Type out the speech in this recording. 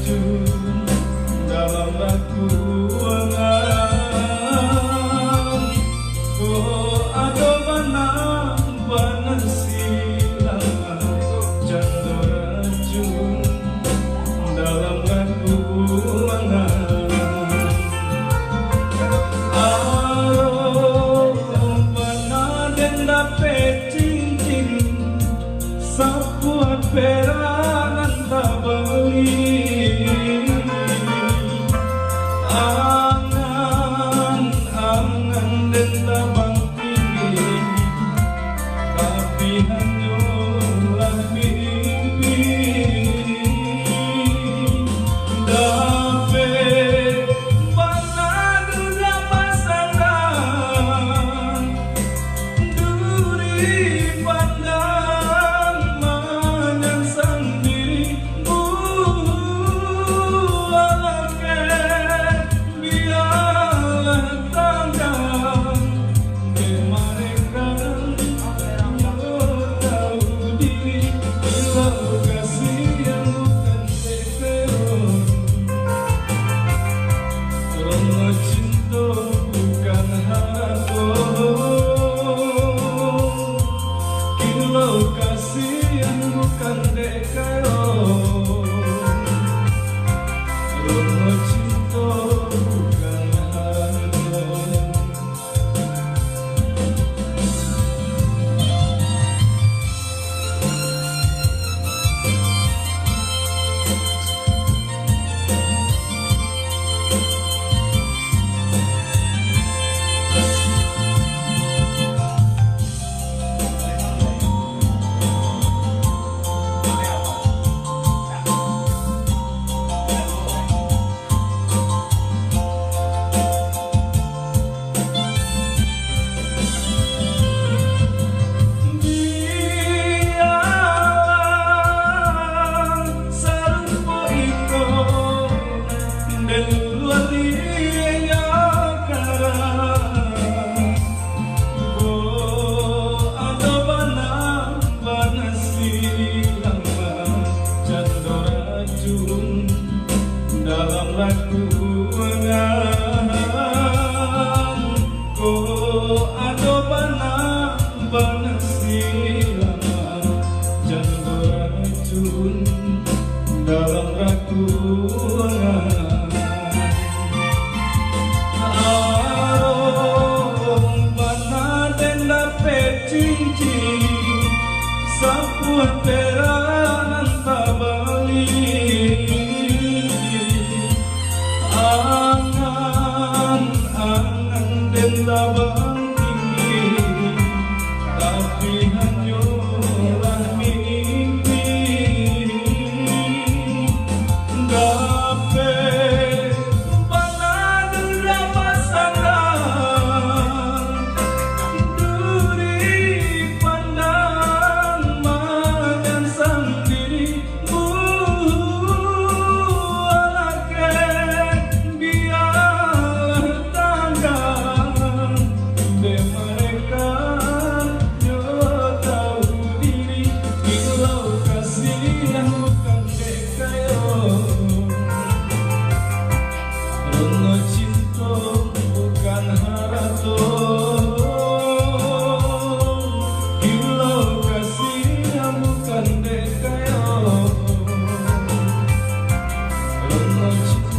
racun dalam lakuangan. Oh ada banan silangan janda racun dalam lakuangan. Arom banan dan dapat cincin sapuan perangan tak beli. Angan-angan dan tabang tinggi, tapi hanyalah mimpi. Dapat panadula pasangan, duri pandang menyangsang dirimu. Alangkah biarlah tangan dimarekan, tahu diri bila kasih yang bukan teteron. Karena cinta bukan harapan, kilau kasih yang bukan dekaron. Karena cinta bukan harapan. Dalam lakuangan, oh ada banan silangan janda racun dalam lakuangan. Arom banan dan dapat cincin sapuan perangan tak beli. Angan-angan dan tabang tinggi, tapi hanyalah mimpi. Dapat panadula pasangan, duri pandang menyangsang dirimu. Alangkah biarlah tangan dimarekan, tahu diri bila kasih yang bukan dekayon. Karena cinta bukan harapan, bila kasih yang bukan dekayon. Karena cinta